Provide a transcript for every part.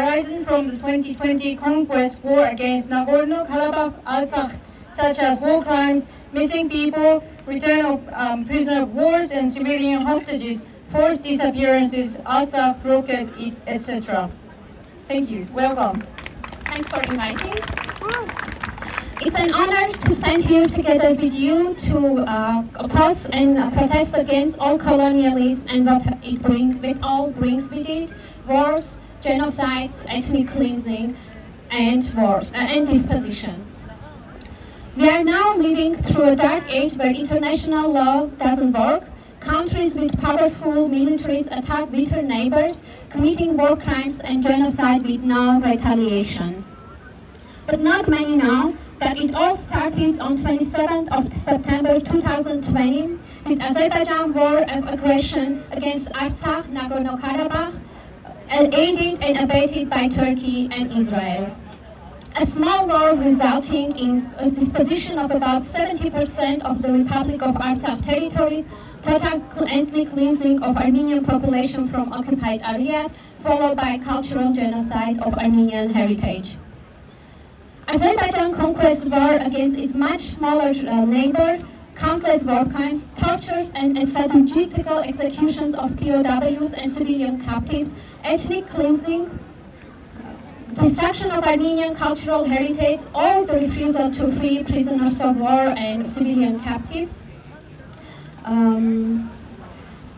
arising from the 2020 conquest war against Nagorno-Karabakh, Artsakh, such as war crimes, missing people, return of prisoner of wars and civilian hostages, forced disappearances, Artsakh rocket, etc. Thank you. Welcome. Thanks for inviting. It's an honor to stand here together with you to oppose and protest against all colonialism and what it all brings with it: wars, genocides, ethnic cleansing, and war and dispossession. We are now living through a dark age where international law doesn't work. Countries with powerful militaries attack weaker neighbors, committing war crimes and genocide with no retaliation. But not many know that it all started on 27th of September 2020 with Azerbaijan war of aggression against Artsakh, Nagorno-Karabakh, aided and abetted by Turkey and Israel. A small war resulting in a disposition of about 70% of the Republic of Artsakh territories, total ethnic cleansing of Armenian population from occupied areas, followed by cultural genocide of Armenian heritage. Azerbaijan conquest war against its much smaller neighbor, countless war crimes, tortures and extrajudicial executions of POWs and civilian captives, ethnic cleansing, destruction of Armenian cultural heritage, or the refusal to free prisoners of war and civilian captives,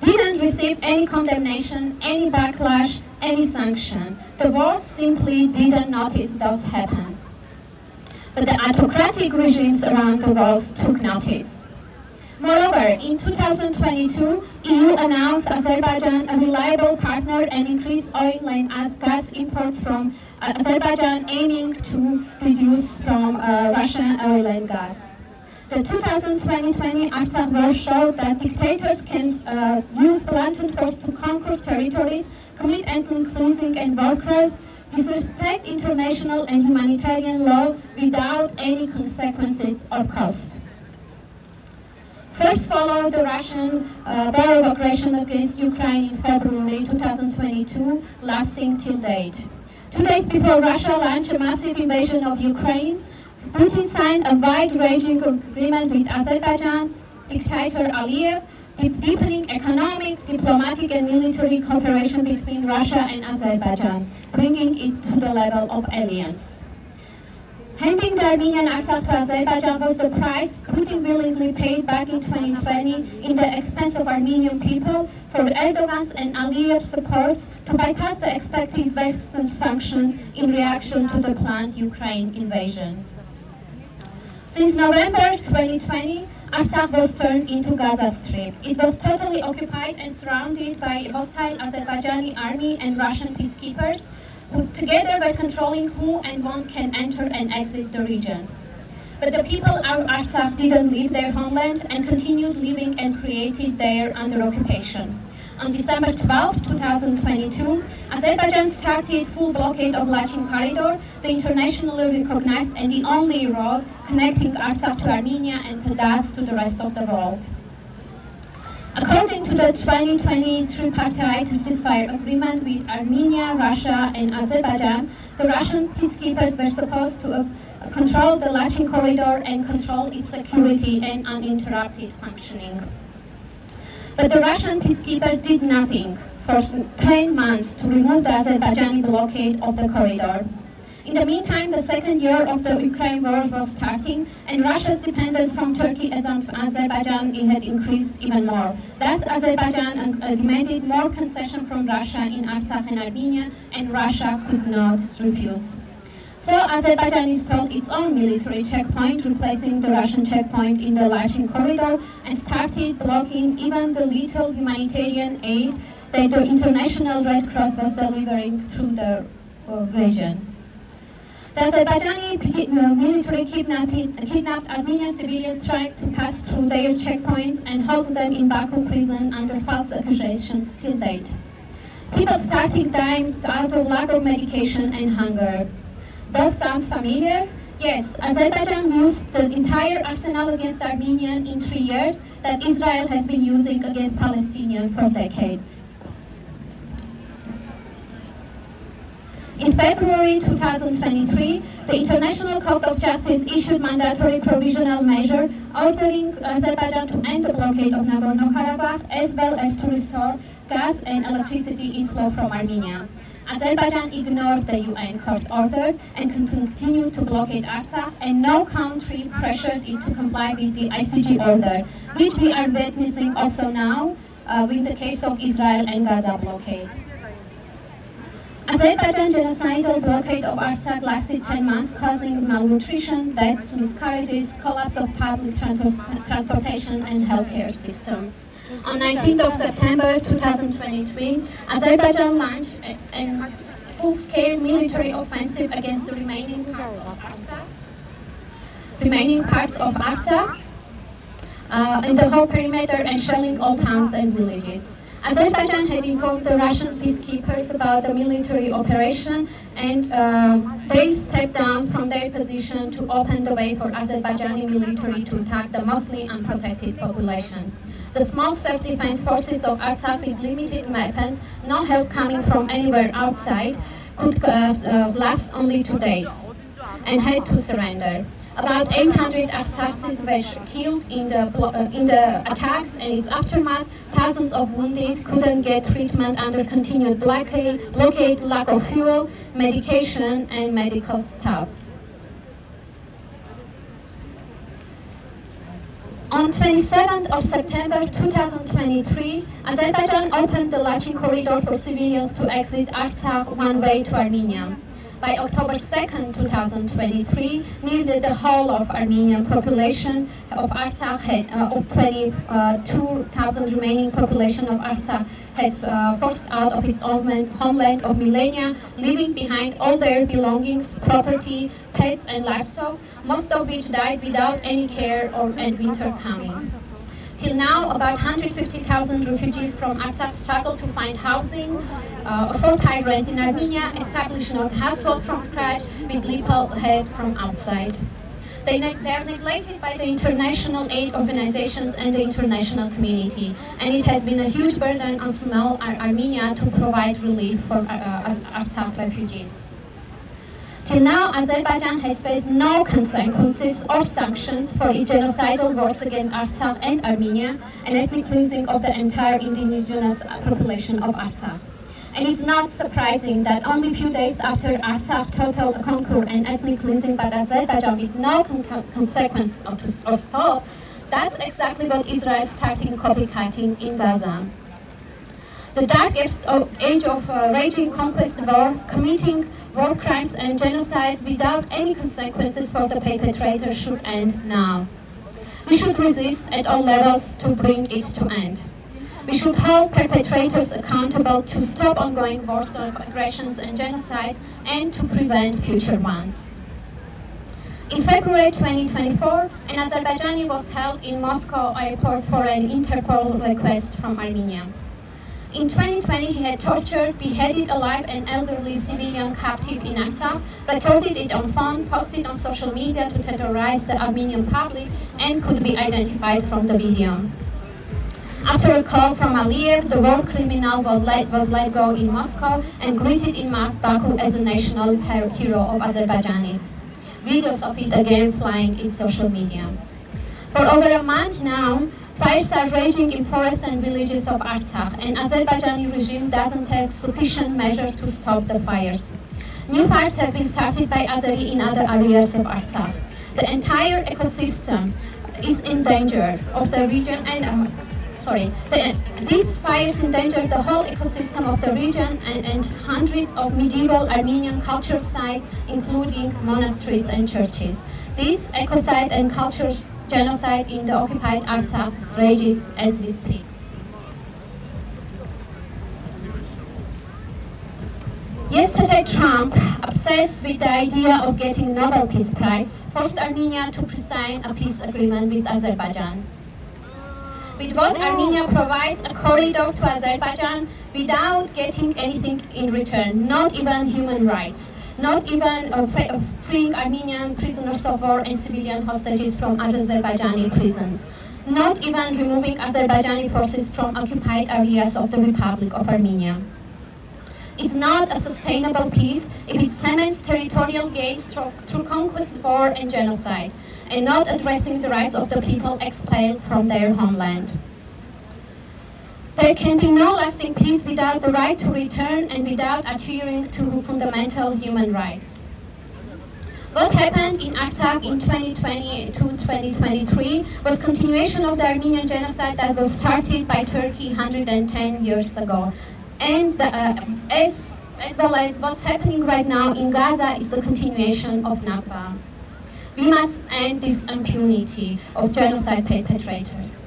didn't receive any condemnation, any backlash, any sanction. The world simply didn't notice those happen. But the autocratic regimes around the world took notice. Moreover, in 2022, EU announced Azerbaijan a reliable partner and increased oil and gas imports from Azerbaijan, aiming to reduce from Russian oil and gas. The 2020 Artsakh war showed that dictators can use blatant force to conquer territories, commit ethnic cleansing and war crimes, disrespect international and humanitarian law without any consequences or cost. First followed the Russian war of aggression against Ukraine in February 2022, lasting till date. 2 days before Russia launched a massive invasion of Ukraine, Putin signed a wide-ranging agreement with Azerbaijan dictator Aliyev, deepening economic, diplomatic and military cooperation between Russia and Azerbaijan, bringing it to the level of alliance. Handing the Armenian Artsakh to Azerbaijan was the price Putin willingly paid back in 2020 in the expense of Armenian people for Erdogan's and Aliyev's support to bypass the expected Western sanctions in reaction to the planned Ukraine invasion. Since November 2020, Artsakh was turned into Gaza Strip. It was totally occupied and surrounded by hostile Azerbaijani army and Russian peacekeepers, who together were controlling who and when can enter and exit the region. But the people of Artsakh didn't leave their homeland and continued living and created there under occupation. On December 12, 2022, Azerbaijan started full blockade of Lachin Corridor, the internationally recognized and the only road connecting Artsakh to Armenia and thus to the rest of the world. According to the 2020 tripartite ceasefire agreement with Armenia, Russia, and Azerbaijan, the Russian peacekeepers were supposed to control the Lachin Corridor and control its security and uninterrupted functioning. But the Russian peacekeeper did nothing for 10 months to remove the Azerbaijani blockade of the corridor. In the meantime, the second year of the Ukraine war was starting, and Russia's dependence from Turkey as on Azerbaijan had increased even more. Thus, Azerbaijan demanded more concession from Russia in Artsakh and Armenia, and Russia could not refuse. So Azerbaijan installed its own military checkpoint, replacing the Russian checkpoint in the Lachin Corridor, and started blocking even the little humanitarian aid that the International Red Cross was delivering through the region. The Azerbaijani military kidnapped Armenian civilians trying to pass through their checkpoints and holds them in Baku prison under false accusations till date. People started dying out of lack of medication and hunger. Does sound familiar? Yes, Azerbaijan used the entire arsenal against Armenians in 3 years that Israel has been using against Palestinians for decades. In February 2023, the International Court of Justice issued mandatory provisional measure ordering Azerbaijan to end the blockade of Nagorno-Karabakh as well as to restore gas and electricity inflow from Armenia. Azerbaijan ignored the UN court order and continued to blockade Artsakh, and no country pressured it to comply with the ICJ order, which we are witnessing also now with the case of Israel and Gaza blockade. Azerbaijan genocidal blockade of Artsakh lasted 10 months, causing malnutrition, deaths, miscarriages, collapse of public transportation and healthcare system. On 19th of September 2023, Azerbaijan launched a full-scale military offensive against the remaining parts of Artsakh in the whole perimeter and shelling all towns and villages. Azerbaijan had informed the Russian peacekeepers about the military operation, and they stepped down from their position to open the way for Azerbaijani military to attack the mostly unprotected population. The small self-defense forces of Artsakh with limited weapons, no help coming from anywhere outside, could last only 2 days and had to surrender. About 800 Artsakhs were killed in the attacks and its aftermath. Thousands of wounded couldn't get treatment under continued blockade, lack of fuel, medication, and medical staff. On 27th of September 2023, Azerbaijan opened the Lachin corridor for civilians to exit Artsakh one way to Armenia. By October 2nd, 2023, nearly the whole of Armenian population of Artsakh of 22,000 remaining population of Artsakh has forced out of its own homeland of millennia, leaving behind all their belongings, property, pets and livestock, most of which died without any care and winter coming. Till now, about 150,000 refugees from Artsakh struggle to find housing, afford high rents in Armenia, establish an household from scratch with little help from outside. They are neglected by the international aid organizations and the international community, and it has been a huge burden on small Armenia to provide relief for Artsakh refugees. Till now, Azerbaijan has faced no consequences or sanctions for its genocidal wars against Artsakh and Armenia, and ethnic cleansing of the entire indigenous population of Artsakh. And it's not surprising that only a few days after Artsakh total conquer and ethnic cleansing by Azerbaijan with no consequence or stop, that's exactly what Israel started copycatting in Gaza. The darkest age of raging conquest war, committing war crimes and genocide without any consequences for the perpetrators should end now. We should resist at all levels to bring it to end. We should hold perpetrators accountable to stop ongoing wars of aggressions and genocides and to prevent future ones. In February 2024, an Azerbaijani was held in Moscow airport for an Interpol request from Armenia. In 2020, he had tortured, beheaded alive an elderly civilian captive in Artsakh, recorded it on phone, posted on social media to terrorize the Armenian public, and could be identified from the video. After a call from Aliyev, the war criminal was let go in Moscow and greeted in Baku as a national hero of Azerbaijanis. Videos of it again flying in social media. For over a month now, fires are raging in forests and villages of Artsakh, and Azerbaijani regime doesn't take sufficient measures to stop the fires. New fires have been started by Azeri in other areas of Artsakh. The entire ecosystem is in danger of the region, and these fires endanger the whole ecosystem of the region and hundreds of medieval Armenian cultural sites, including monasteries and churches. This ecocide and cultural genocide in the occupied Artsakh rages as we speak. Yesterday, Trump, obsessed with the idea of getting Nobel Peace Prize, forced Armenia to sign a peace agreement with Azerbaijan. With what Armenia provides a corridor to Azerbaijan without getting anything in return, not even human rights, not even freeing Armenian prisoners of war and civilian hostages from Azerbaijani prisons, not even removing Azerbaijani forces from occupied areas of the Republic of Armenia. It's not a sustainable peace if it cements territorial gains through conquest, war, and genocide, and not addressing the rights of the people expelled from their homeland. There can be no lasting peace without the right to return and without adhering to fundamental human rights. What happened in Artsakh in 2020-2023 was continuation of the Armenian genocide that was started by Turkey 110 years ago. And as well as what's happening right now in Gaza is the continuation of Nakba. We must end this impunity of genocide perpetrators.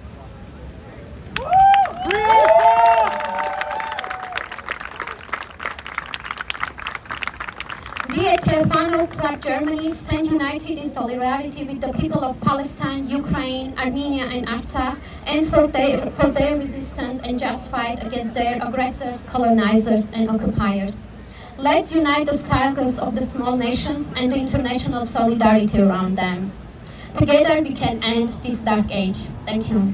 We at Theophanu Club Germany stand united in solidarity with the people of Palestine, Ukraine, Armenia, and Artsakh, and for their resistance and just fight against their aggressors, colonizers, and occupiers. Let's unite the struggles of the small nations and the international solidarity around them. Together we can end this dark age. Thank you.